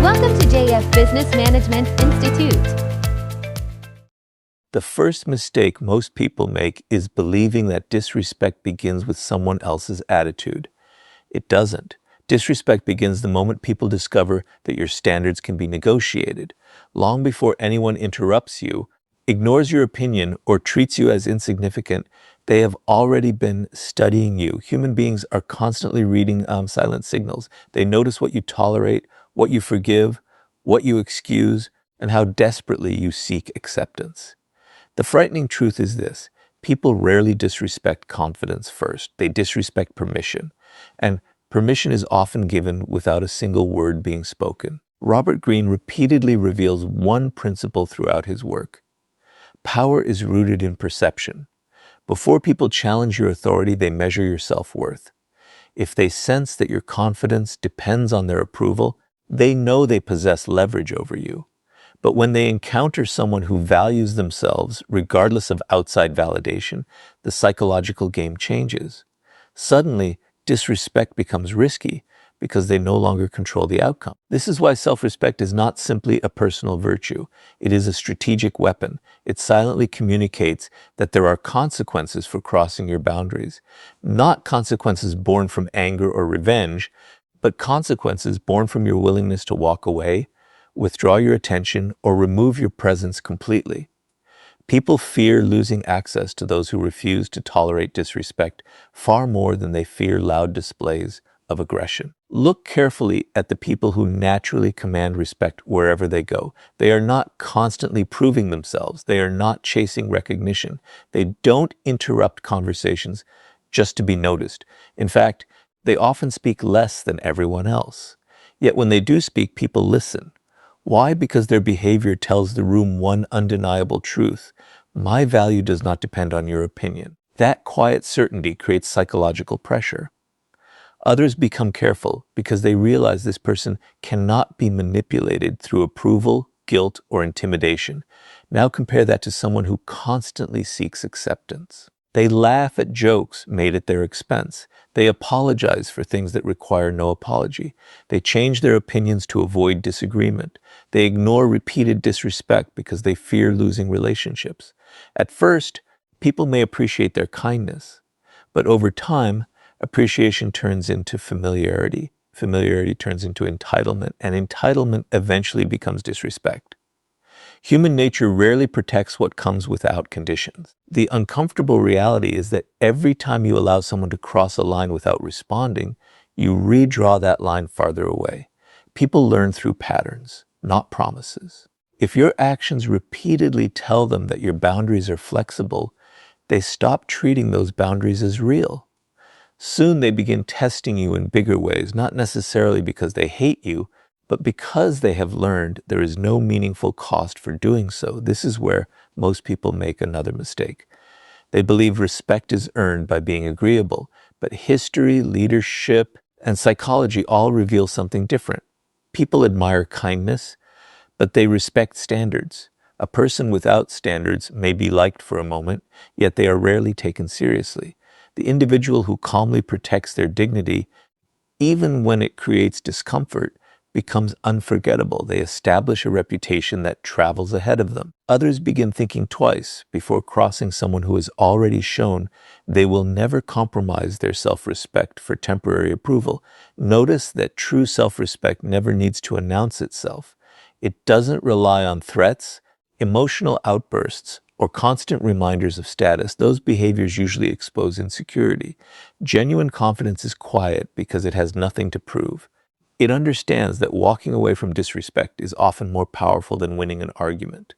Welcome to JF Business Management Institute. The first mistake most people make is believing that disrespect begins with someone else's attitude. It doesn't. Disrespect begins the moment people discover that your standards can be negotiated. Long before anyone interrupts you, ignores your opinion, or treats you as insignificant, they have already been studying you. Human beings are constantly reading silent signals. They notice what you tolerate, what you forgive, what you excuse, and how desperately you seek acceptance. The frightening truth is this: people rarely disrespect confidence first. They disrespect permission. And permission is often given without a single word being spoken. Robert Greene repeatedly reveals one principle throughout his work. Power is rooted in perception. Before people challenge your authority, they measure your self-worth. If they sense that your confidence depends on their approval, they know they possess leverage over you. But when they encounter someone who values themselves, regardless of outside validation, the psychological game changes. Suddenly, disrespect becomes risky because they no longer control the outcome. This is why self-respect is not simply a personal virtue. It is a strategic weapon. It silently communicates that there are consequences for crossing your boundaries. Not consequences born from anger or revenge, but consequences born from your willingness to walk away, withdraw your attention, or remove your presence completely. People fear losing access to those who refuse to tolerate disrespect far more than they fear loud displays of aggression. Look carefully at the people who naturally command respect wherever they go. They are not constantly proving themselves. They are not chasing recognition. They don't interrupt conversations just to be noticed. In fact, they often speak less than everyone else. Yet when they do speak, people listen. Why? Because their behavior tells the room one undeniable truth: my value does not depend on your opinion. That quiet certainty creates psychological pressure. Others become careful because they realize this person cannot be manipulated through approval, guilt, or intimidation. Now compare that to someone who constantly seeks acceptance. They laugh at jokes made at their expense. They apologize for things that require no apology. They change their opinions to avoid disagreement. They ignore repeated disrespect because they fear losing relationships. At first, people may appreciate their kindness, but over time, appreciation turns into familiarity. Familiarity turns into entitlement, and entitlement eventually becomes disrespect. Human nature rarely protects what comes without conditions. The uncomfortable reality is that every time you allow someone to cross a line without responding, you redraw that line farther away. People learn through patterns, not promises. If your actions repeatedly tell them that your boundaries are flexible, they stop treating those boundaries as real. Soon they begin testing you in bigger ways, not necessarily because they hate you, but because they have learned there is no meaningful cost for doing so. This is where most people make another mistake. They believe respect is earned by being agreeable, but history, leadership, and psychology all reveal something different. People admire kindness, but they respect standards. A person without standards may be liked for a moment, yet they are rarely taken seriously. The individual who calmly protects their dignity, even when it creates discomfort, becomes unforgettable. They establish a reputation that travels ahead of them. Others begin thinking twice before crossing someone who has already shown they will never compromise their self-respect for temporary approval. Notice that true self-respect never needs to announce itself. It doesn't rely on threats, emotional outbursts, or constant reminders of status. Those behaviors usually expose insecurity. Genuine confidence is quiet because it has nothing to prove. It understands that walking away from disrespect is often more powerful than winning an argument.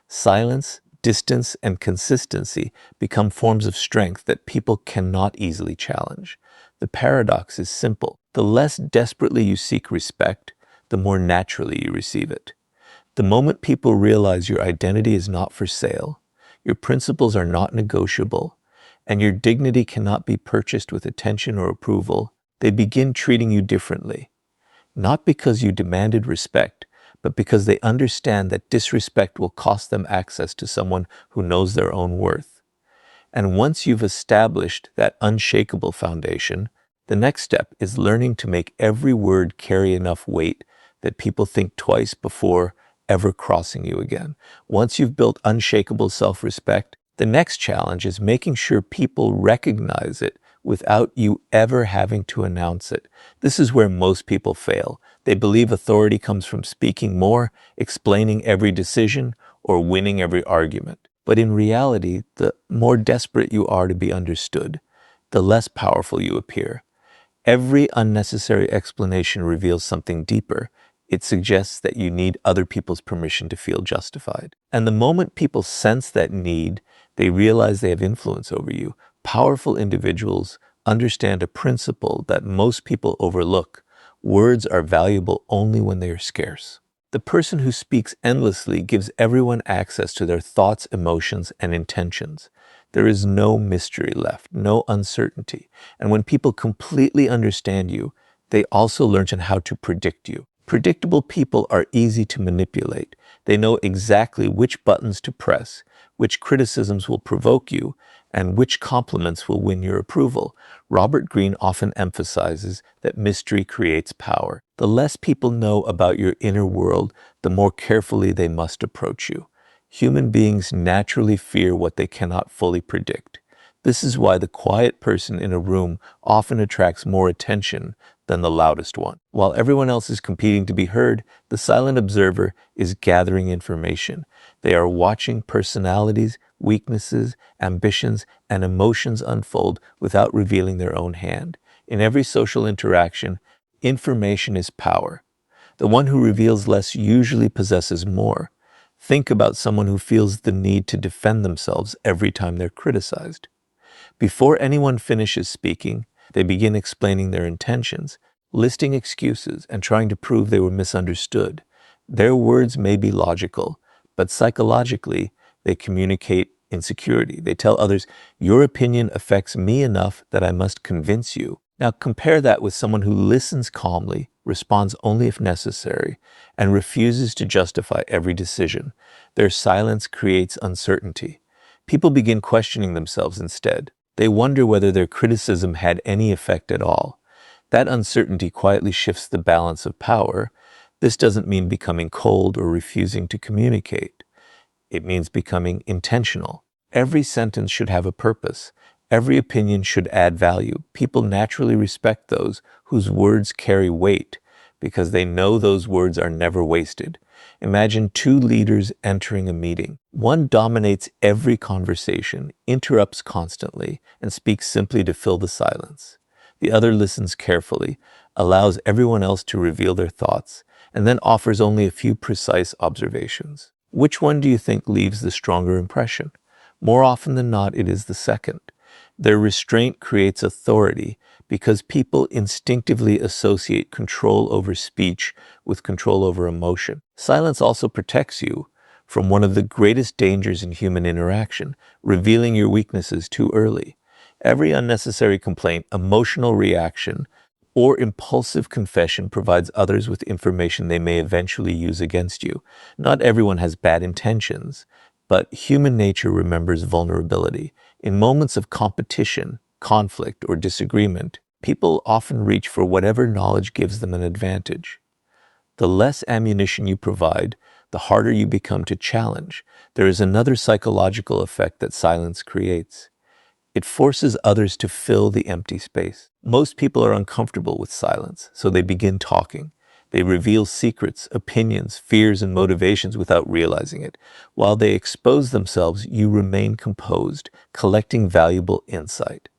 Silence, distance, and consistency become forms of strength that people cannot easily challenge. The paradox is simple. The less desperately you seek respect, the more naturally you receive it. The moment people realize your identity is not for sale, your principles are not negotiable, and your dignity cannot be purchased with attention or approval, they begin treating you differently. Not because you demanded respect, but because they understand that disrespect will cost them access to someone who knows their own worth. And once you've established that unshakable foundation, the next step is learning to make every word carry enough weight that people think twice before ever crossing you again. Once you've built unshakable self-respect, the next challenge is making sure people recognize it without you ever having to announce it. This is where most people fail. They believe authority comes from speaking more, explaining every decision, or winning every argument. But in reality, the more desperate you are to be understood, the less powerful you appear. Every unnecessary explanation reveals something deeper. It suggests that you need other people's permission to feel justified. And the moment people sense that need, they realize they have influence over you. Powerful individuals understand a principle that most people overlook. Words are valuable only when they are scarce. The person who speaks endlessly gives everyone access to their thoughts, emotions, and intentions. There is no mystery left, no uncertainty. And when people completely understand you, they also learn how to predict you. Predictable people are easy to manipulate. They know exactly which buttons to press, which criticisms will provoke you, and which compliments will win your approval. Robert Greene often emphasizes that mystery creates power. The less people know about your inner world, the more carefully they must approach you. Human beings naturally fear what they cannot fully predict. This is why the quiet person in a room often attracts more attention than the loudest one. While everyone else is competing to be heard, the silent observer is gathering information. They are watching personalities, weaknesses, ambitions, and emotions unfold without revealing their own hand. In every social interaction, information is power. The one who reveals less usually possesses more. Think about someone who feels the need to defend themselves every time they're criticized. Before anyone finishes speaking, they begin explaining their intentions, listing excuses, and trying to prove they were misunderstood. Their words may be logical, but psychologically, they communicate insecurity. They tell others, your opinion affects me enough that I must convince you. Now compare that with someone who listens calmly, responds only if necessary, and refuses to justify every decision. Their silence creates uncertainty. People begin questioning themselves instead. They wonder whether their criticism had any effect at all. That uncertainty quietly shifts the balance of power. This doesn't mean becoming cold or refusing to communicate. It means becoming intentional. Every sentence should have a purpose. Every opinion should add value. People naturally respect those whose words carry weight because they know those words are never wasted. Imagine two leaders entering a meeting. One dominates every conversation, interrupts constantly, and speaks simply to fill the silence. The other listens carefully, allows everyone else to reveal their thoughts, and then offers only a few precise observations. Which one do you think leaves the stronger impression? More often than not, it is the second. Their restraint creates authority because people instinctively associate control over speech with control over emotion. Silence also protects you from one of the greatest dangers in human interaction, revealing your weaknesses too early. Every unnecessary complaint, emotional reaction, or impulsive confession provides others with information they may eventually use against you. Not everyone has bad intentions, but human nature remembers vulnerability. In moments of competition, conflict, or disagreement, people often reach for whatever knowledge gives them an advantage. The less ammunition you provide, the harder you become to challenge. There is another psychological effect that silence creates. It forces others to fill the empty space. Most people are uncomfortable with silence, so they begin talking. They reveal secrets, opinions, fears, and motivations without realizing it. While they expose themselves, you remain composed, collecting valuable insight.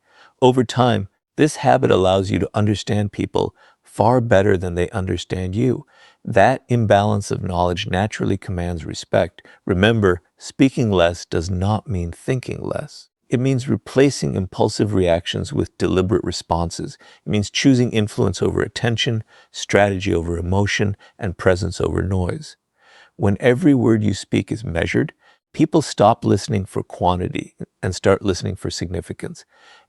Over time, this habit allows you to understand people far better than they understand you. That imbalance of knowledge naturally commands respect. Remember, speaking less does not mean thinking less. It means replacing impulsive reactions with deliberate responses. It means choosing influence over attention, strategy over emotion, and presence over noise. When every word you speak is measured, people stop listening for quantity and start listening for significance.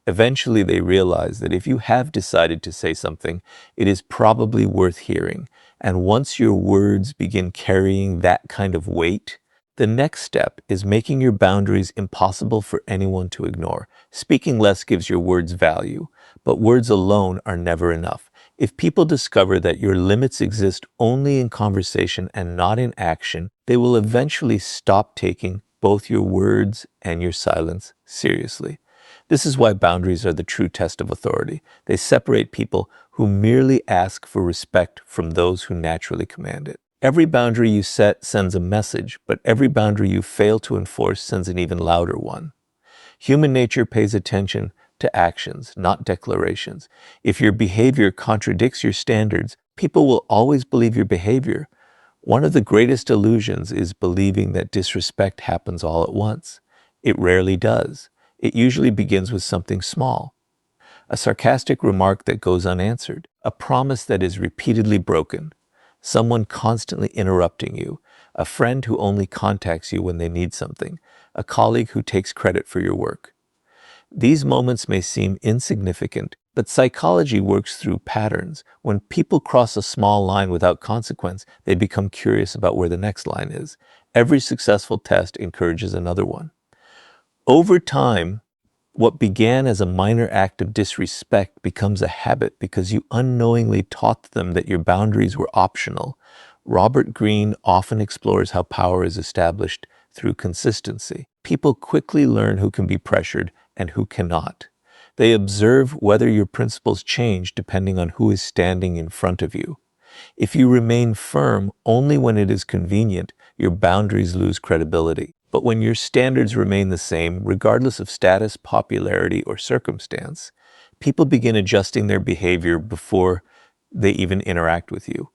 Eventually, they realize that if you have decided to say something, it is probably worth hearing. And once your words begin carrying that kind of weight, the next step is making your boundaries impossible for anyone to ignore. Speaking less gives your words value, but words alone are never enough. If people discover that your limits exist only in conversation and not in action, they will eventually stop taking both your words and your silence seriously. This is why boundaries are the true test of authority. They separate people who merely ask for respect from those who naturally command it. Every boundary you set sends a message, but every boundary you fail to enforce sends an even louder one. Human nature pays attention to actions, not declarations. If your behavior contradicts your standards, people will always believe your behavior. One of the greatest illusions is believing that disrespect happens all at once. It rarely does. It usually begins with something small. A sarcastic remark that goes unanswered, a promise that is repeatedly broken, someone constantly interrupting you, a friend who only contacts you when they need something, a colleague who takes credit for your work. These moments may seem insignificant, but psychology works through patterns. When people cross a small line without consequence, they become curious about where the next line is. Every successful test encourages another one. Over time, what began as a minor act of disrespect becomes a habit because you unknowingly taught them that your boundaries were optional. Robert Greene often explores how power is established through consistency. People quickly learn who can be pressured and who cannot. They observe whether your principles change depending on who is standing in front of you. If you remain firm only when it is convenient, your boundaries lose credibility. But when your standards remain the same, regardless of status, popularity, or circumstance, people begin adjusting their behavior before they even interact with you.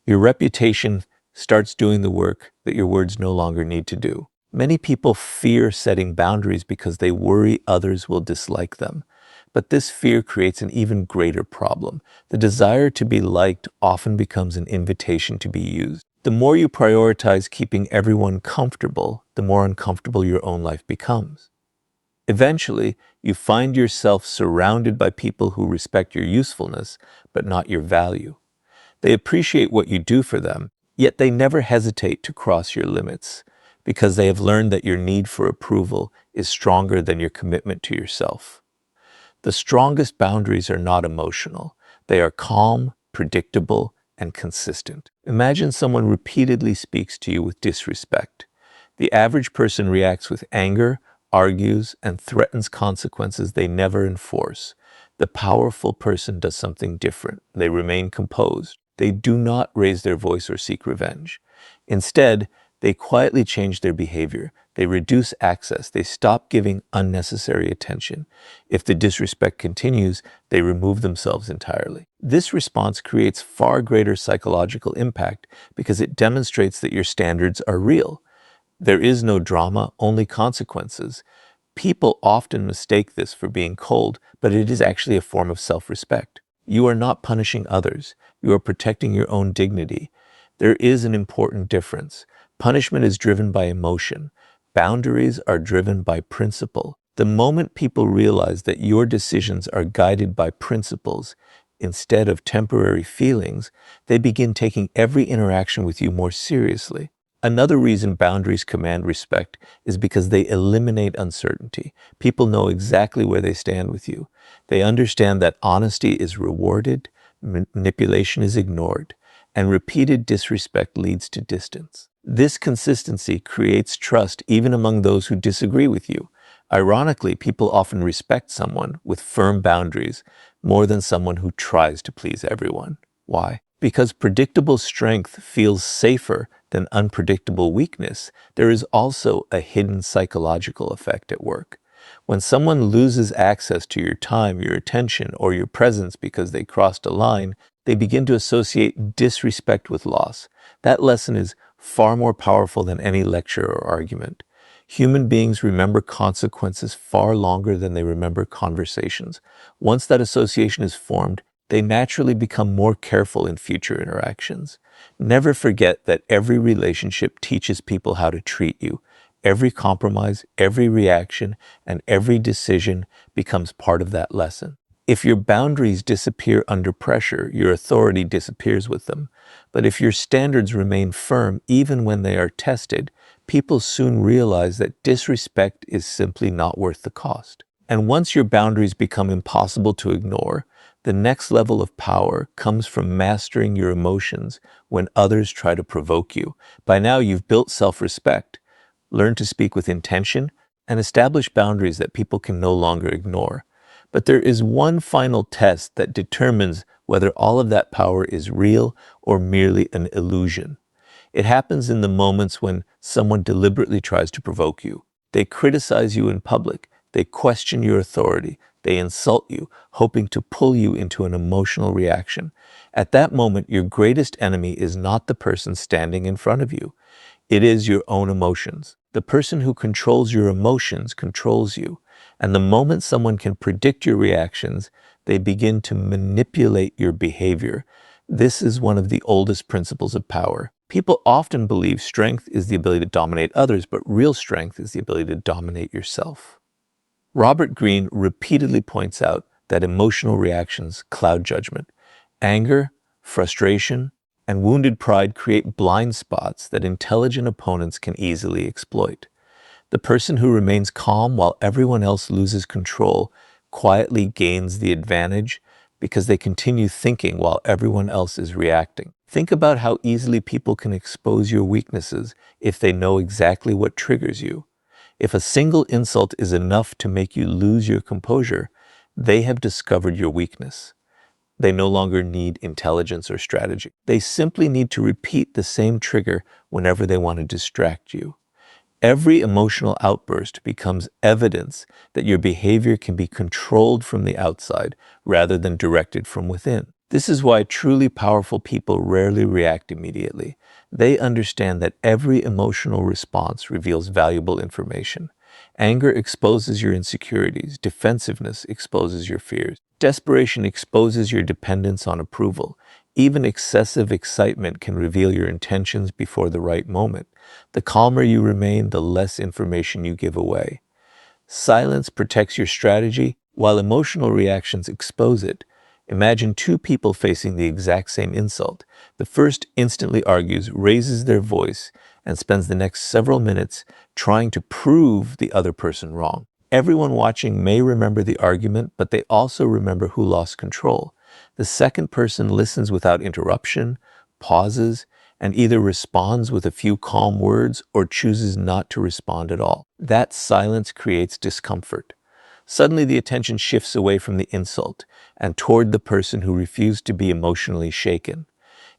Your reputation starts doing the work that your words no longer need to do. Many people fear setting boundaries because they worry others will dislike them. But this fear creates an even greater problem. The desire to be liked often becomes an invitation to be used. The more you prioritize keeping everyone comfortable, the more uncomfortable your own life becomes. Eventually, you find yourself surrounded by people who respect your usefulness, but not your value. They appreciate what you do for them, yet they never hesitate to cross your limits, because they have learned that your need for approval is stronger than your commitment to yourself. The strongest boundaries are not emotional. They are calm, predictable, and consistent. Imagine someone repeatedly speaks to you with disrespect. The average person reacts with anger, argues, and threatens consequences they never enforce. The powerful person does something different. They remain composed. They do not raise their voice or seek revenge. Instead, they quietly change their behavior. They reduce access. They stop giving unnecessary attention. If the disrespect continues, they remove themselves entirely. This response creates far greater psychological impact because it demonstrates that your standards are real. There is no drama, only consequences. People often mistake this for being cold, but it is actually a form of self-respect. You are not punishing others. You are protecting your own dignity. There is an important difference. Punishment is driven by emotion. Boundaries are driven by principle. The moment people realize that your decisions are guided by principles instead of temporary feelings, they begin taking every interaction with you more seriously. Another reason boundaries command respect is because they eliminate uncertainty. People know exactly where they stand with you. They understand that honesty is rewarded, manipulation is ignored, and repeated disrespect leads to distance. This consistency creates trust even among those who disagree with you. Ironically, people often respect someone with firm boundaries more than someone who tries to please everyone. Why? Because predictable strength feels safer than unpredictable weakness. There is also a hidden psychological effect at work. When someone loses access to your time, your attention, or your presence because they crossed a line, they begin to associate disrespect with loss. That lesson is far more powerful than any lecture or argument. Human beings remember consequences far longer than they remember conversations. Once that association is formed, they naturally become more careful in future interactions. Never forget that every relationship teaches people how to treat you. Every compromise, every reaction, and every decision becomes part of that lesson. If your boundaries disappear under pressure, your authority disappears with them. But if your standards remain firm even when they are tested, people soon realize that disrespect is simply not worth the cost. And once your boundaries become impossible to ignore, The next level of power comes from mastering your emotions when others try to provoke you. By now, you've built self-respect, learned to speak with intention, and establish boundaries that people can no longer ignore. But there is one final test that determines whether all of that power is real or merely an illusion. It happens in the moments when someone deliberately tries to provoke you. They criticize you in public. They question your authority. They insult you, hoping to pull you into an emotional reaction. At that moment, your greatest enemy is not the person standing in front of you. It is your own emotions. The person who controls your emotions controls you. And the moment someone can predict your reactions, they begin to manipulate your behavior. This is one of the oldest principles of power. People often believe strength is the ability to dominate others, but real strength is the ability to dominate yourself. Robert Greene repeatedly points out that emotional reactions cloud judgment. Anger, frustration, and wounded pride create blind spots that intelligent opponents can easily exploit. The person who remains calm while everyone else loses control quietly gains the advantage because they continue thinking while everyone else is reacting. Think about how easily people can expose your weaknesses if they know exactly what triggers you. If a single insult is enough to make you lose your composure, they have discovered your weakness. They no longer need intelligence or strategy. They simply need to repeat the same trigger whenever they want to distract you. Every emotional outburst becomes evidence that your behavior can be controlled from the outside rather than directed from within. This is why truly powerful people rarely react immediately. They understand that every emotional response reveals valuable information. Anger exposes your insecurities. Defensiveness exposes your fears. Desperation exposes your dependence on approval. Even excessive excitement can reveal your intentions before the right moment. The calmer you remain, the less information you give away. Silence protects your strategy, while emotional reactions expose it. Imagine two people facing the exact same insult. The first instantly argues, raises their voice, and spends the next several minutes trying to prove the other person wrong. Everyone watching may remember the argument, but they also remember who lost control. The second person listens without interruption, pauses, and either responds with a few calm words or chooses not to respond at all. That silence creates discomfort. Suddenly the attention shifts away from the insult and toward the person who refused to be emotionally shaken.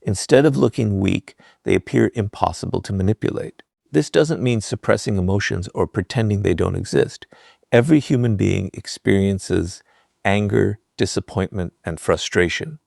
Instead of looking weak, they appear impossible to manipulate. This doesn't mean suppressing emotions or pretending they don't exist. Every human being experiences anger, disappointment, and frustration.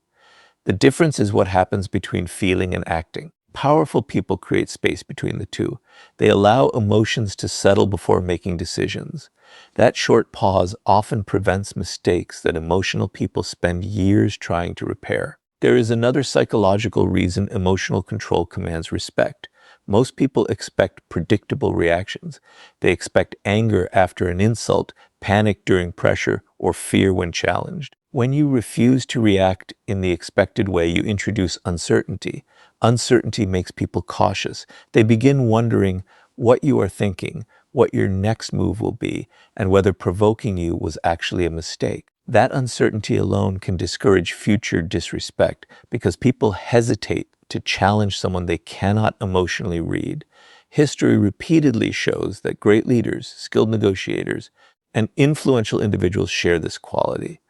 The difference is what happens between feeling and acting. Powerful people create space between the two. They allow emotions to settle before making decisions. That short pause often prevents mistakes that emotional people spend years trying to repair. There is another psychological reason emotional control commands respect. Most people expect predictable reactions. They expect anger after an insult, panic during pressure, or fear when challenged. When you refuse to react in the expected way, you introduce uncertainty. Uncertainty makes people cautious. They begin wondering what you are thinking, what your next move will be, and whether provoking you was actually a mistake. That uncertainty alone can discourage future disrespect because people hesitate to challenge someone they cannot emotionally read. History repeatedly shows that great leaders, skilled negotiators, and influential individuals share this quality.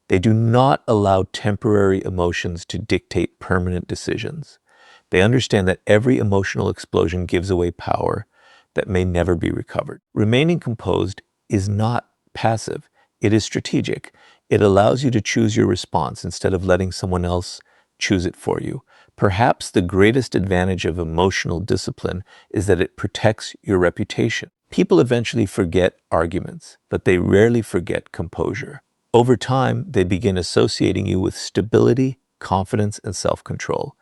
They do not allow temporary emotions to dictate permanent decisions. They understand that every emotional explosion gives away power that may never be recovered. Remaining composed is not passive. It is strategic. It allows you to choose your response instead of letting someone else choose it for you. Perhaps the greatest advantage of emotional discipline is that it protects your reputation. People eventually forget arguments, but they rarely forget composure. Over time, they begin associating you with stability, confidence, and self-control.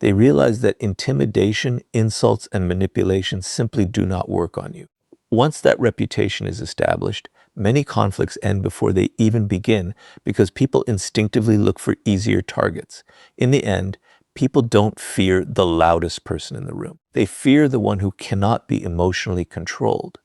They realize that intimidation, insults, and manipulation simply do not work on you. Once that reputation is established, many conflicts end before they even begin because people instinctively look for easier targets. In the end, people don't fear the loudest person in the room. They fear the one who cannot be emotionally controlled.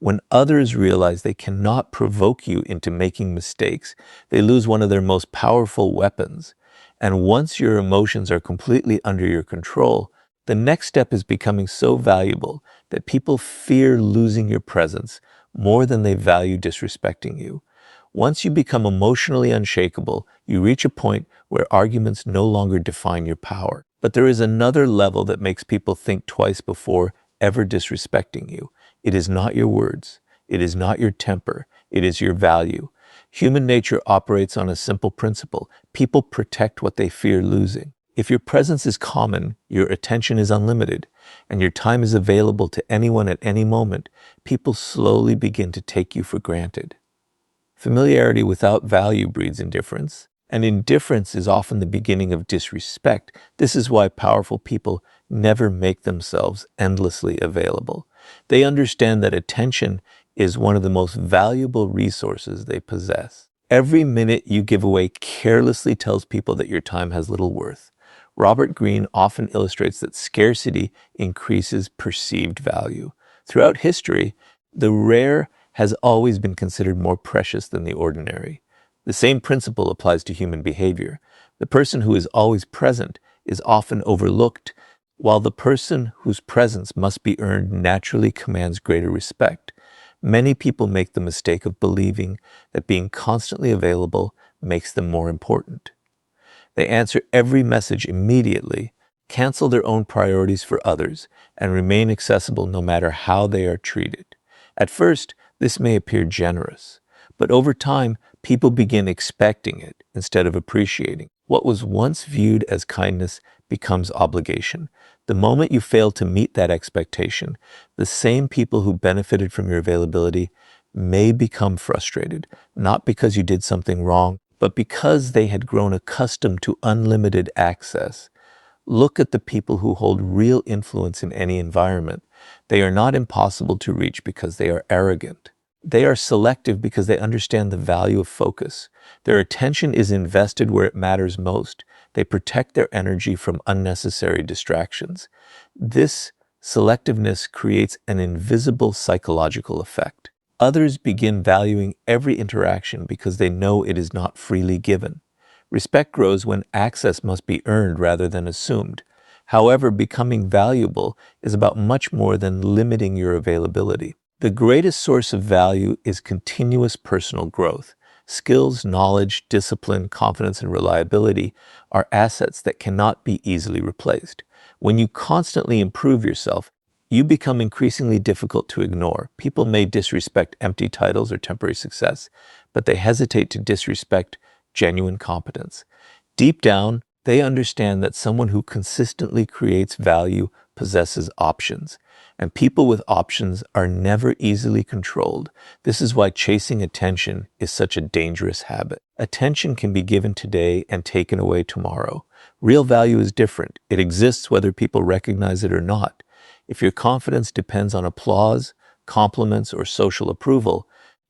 When others realize they cannot provoke you into making mistakes, they lose one of their most powerful weapons. And once your emotions are completely under your control, the next step is becoming so valuable that people fear losing your presence more than they value disrespecting you. Once you become emotionally unshakable, you reach a point where arguments no longer define your power. But there is another level that makes people think twice before ever disrespecting you. It is not your words. It is not your temper. It is your value. Human nature operates on a simple principle. People protect what they fear losing. If your presence is common, your attention is unlimited, and your time is available to anyone at any moment, people slowly begin to take you for granted. Familiarity without value breeds indifference, and indifference is often the beginning of disrespect. This is why powerful people never make themselves endlessly available. They understand that attention is one of the most valuable resources they possess. Every minute you give away carelessly tells people that your time has little worth. Robert Greene often illustrates that scarcity increases perceived value. Throughout history, the rare has always been considered more precious than the ordinary. The same principle applies to human behavior. The person who is always present is often overlooked, while the person whose presence must be earned naturally commands greater respect. Many people make the mistake of believing that being constantly available makes them more important. They answer every message immediately, cancel their own priorities for others, and remain accessible no matter how they are treated. At first, this may appear generous, but over time, people begin expecting it instead of appreciating. What was once viewed as kindness becomes obligation. The moment you fail to meet that expectation, the same people who benefited from your availability may become frustrated, not because you did something wrong, but because they had grown accustomed to unlimited access. Look at the people who hold real influence in any environment. They are not impossible to reach because they are arrogant. They are selective because they understand the value of focus. Their attention is invested where it matters most. They protect their energy from unnecessary distractions. This selectiveness creates an invisible psychological effect. Others begin valuing every interaction because they know it is not freely given. Respect grows when access must be earned rather than assumed. However, becoming valuable is about much more than limiting your availability. The greatest source of value is continuous personal growth. Skills, knowledge, discipline, confidence, and reliability are assets that cannot be easily replaced. When you constantly improve yourself, you become increasingly difficult to ignore. People may disrespect empty titles or temporary success, but they hesitate to disrespect genuine competence. Deep down, they understand that someone who consistently creates value possesses options, and people with options are never easily controlled. This is why chasing attention is such a dangerous habit. Attention can be given today and taken away tomorrow. Real value is different. It exists whether people recognize it or not. If your confidence depends on applause, compliments, or social approval,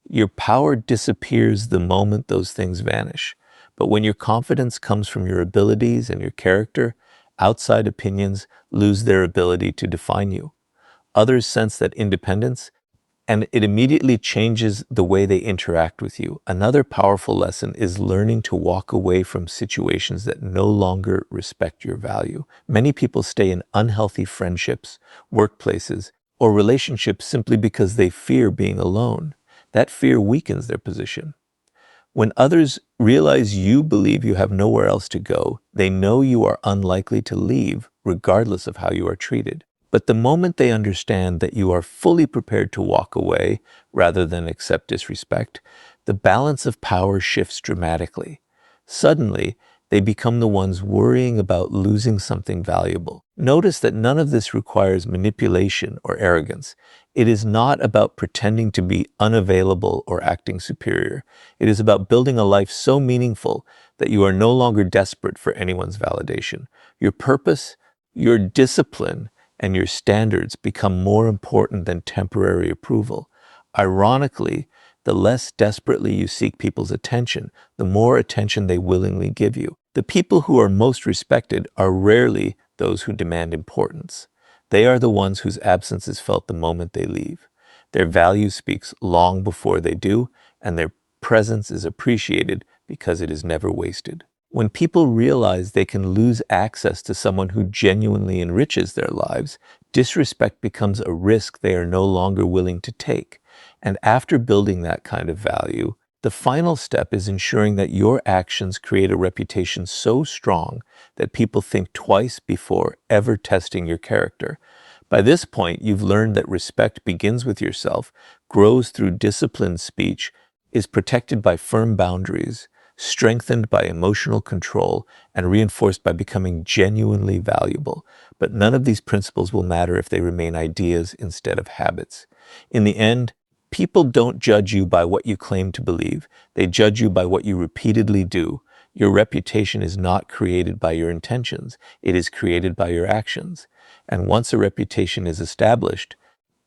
your power disappears the moment those things vanish. But when your confidence comes from your abilities and your character, outside opinions lose their ability to define you. Others sense that independence, and it immediately changes the way they interact with you. Another powerful lesson is learning to walk away from situations that no longer respect your value. Many people stay in unhealthy friendships, workplaces, or relationships simply because they fear being alone. That fear weakens their position. When others realize you believe you have nowhere else to go, they know you are unlikely to leave, regardless of how you are treated. But the moment they understand that you are fully prepared to walk away rather than accept disrespect, the balance of power shifts dramatically. Suddenly, they become the ones worrying about losing something valuable. Notice that none of this requires manipulation or arrogance. It is not about pretending to be unavailable or acting superior. It is about building a life so meaningful that you are no longer desperate for anyone's validation. Your purpose, your discipline, and your standards become more important than temporary approval. Ironically, the less desperately you seek people's attention, the more attention they willingly give you. The people who are most respected are rarely those who demand importance. They are the ones whose absence is felt the moment they leave. Their value speaks long before they do, and their presence is appreciated because it is never wasted. When people realize they can lose access to someone who genuinely enriches their lives, disrespect becomes a risk they are no longer willing to take. And after building that kind of value, the final step is ensuring that your actions create a reputation so strong that people think twice before ever testing your character. By this point, you've learned that respect begins with yourself, grows through disciplined speech, is protected by firm boundaries, strengthened by emotional control, and reinforced by becoming genuinely valuable. But none of these principles will matter if they remain ideas instead of habits. In the end, people don't judge you by what you claim to believe. They judge you by what you repeatedly do. Your reputation is not created by your intentions. It is created by your actions. And once a reputation is established,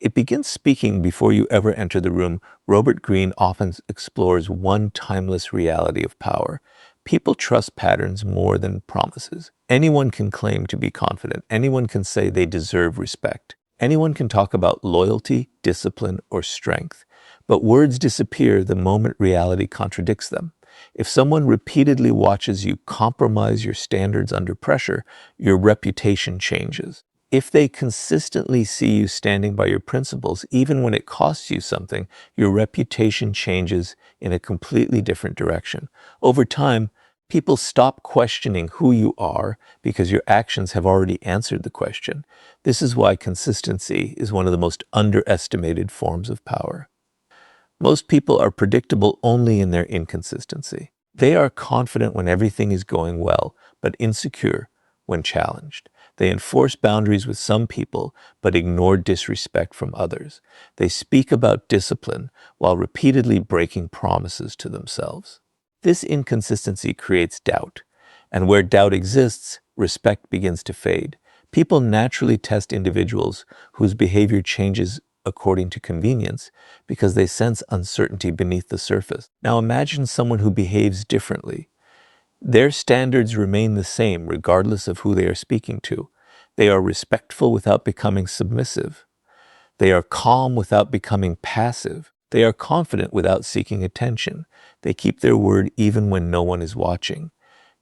it begins speaking before you ever enter the room. Robert Greene often explores one timeless reality of power. People trust patterns more than promises. Anyone can claim to be confident. Anyone can say they deserve respect. Anyone can talk about loyalty, discipline, or strength. But words disappear the moment reality contradicts them. If someone repeatedly watches you compromise your standards under pressure, your reputation changes. If they consistently see you standing by your principles, even when it costs you something, your reputation changes in a completely different direction. Over time, people stop questioning who you are because your actions have already answered the question. This is why consistency is one of the most underestimated forms of power. Most people are predictable only in their inconsistency. They are confident when everything is going well, but insecure when challenged. They enforce boundaries with some people, but ignore disrespect from others. They speak about discipline while repeatedly breaking promises to themselves. This inconsistency creates doubt, and where doubt exists, respect begins to fade. People naturally test individuals whose behavior changes according to convenience because they sense uncertainty beneath the surface. Now imagine someone who behaves differently. Their standards remain the same regardless of who they are speaking to. They are respectful without becoming submissive. They are calm without becoming passive. They are confident without seeking attention. They keep their word even when no one is watching.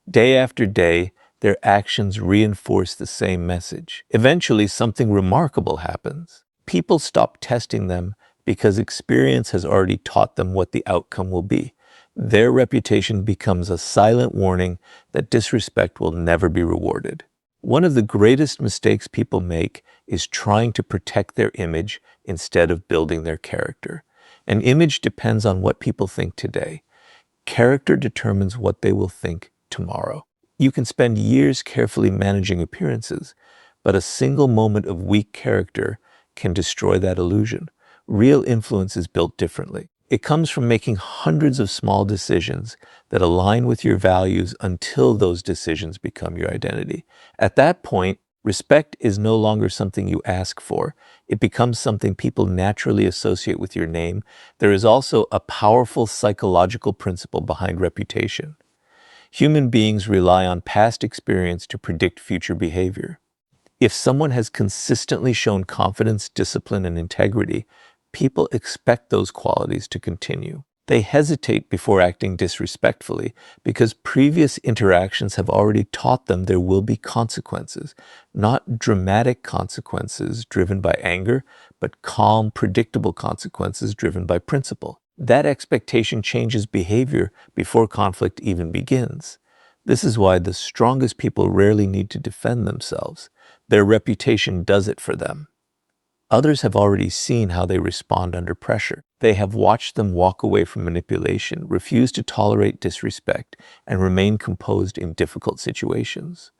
Day after day, their actions reinforce the same message. Eventually, something remarkable happens. People stop testing them because experience has already taught them what the outcome will be. Their reputation becomes a silent warning that disrespect will never be rewarded. One of the greatest mistakes people make is trying to protect their image instead of building their character. An image depends on what people think today. Character determines what they will think tomorrow. You can spend years carefully managing appearances, but a single moment of weak character can destroy that illusion. Real influence is built differently. It comes from making hundreds of small decisions that align with your values until those decisions become your identity. At that point, respect is no longer something you ask for. It becomes something people naturally associate with your name. There is also a powerful psychological principle behind reputation. Human beings rely on past experience to predict future behavior. If someone has consistently shown confidence, discipline, and integrity, people expect those qualities to continue. They hesitate before acting disrespectfully because previous interactions have already taught them there will be consequences, not dramatic consequences driven by anger, but calm, predictable consequences driven by principle. That expectation changes behavior before conflict even begins. This is why the strongest people rarely need to defend themselves. Their reputation does it for them. Others have already seen how they respond under pressure. They have watched them walk away from manipulation, refuse to tolerate disrespect, and remain composed in difficult situations.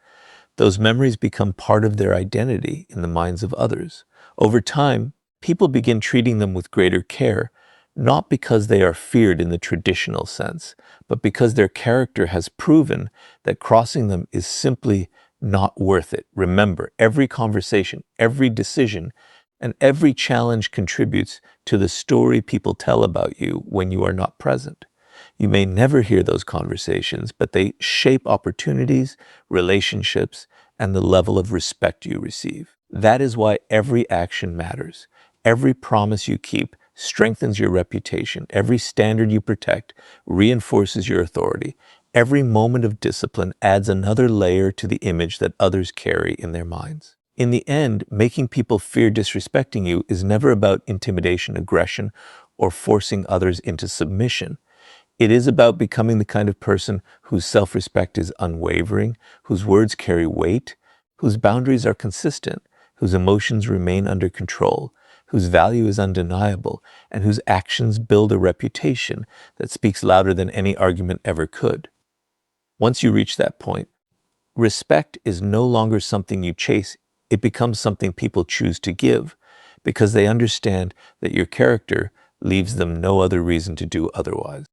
Those memories become part of their identity in the minds of others. Over time, people begin treating them with greater care, not because they are feared in the traditional sense, but because their character has proven that crossing them is simply not worth it. Remember, every conversation, every decision, and every challenge contributes to the story people tell about you when you are not present. You may never hear those conversations, but they shape opportunities, relationships, and the level of respect you receive. That is why every action matters. Every promise you keep strengthens your reputation. Every standard you protect reinforces your authority. Every moment of discipline adds another layer to the image that others carry in their minds. In the end, making people fear disrespecting you is never about intimidation, aggression, or forcing others into submission. It is about becoming the kind of person whose self-respect is unwavering, whose words carry weight, whose boundaries are consistent, whose emotions remain under control, whose value is undeniable, and whose actions build a reputation that speaks louder than any argument ever could. Once you reach that point, respect is no longer something you chase. It becomes something people choose to give because they understand that your character leaves them no other reason to do otherwise.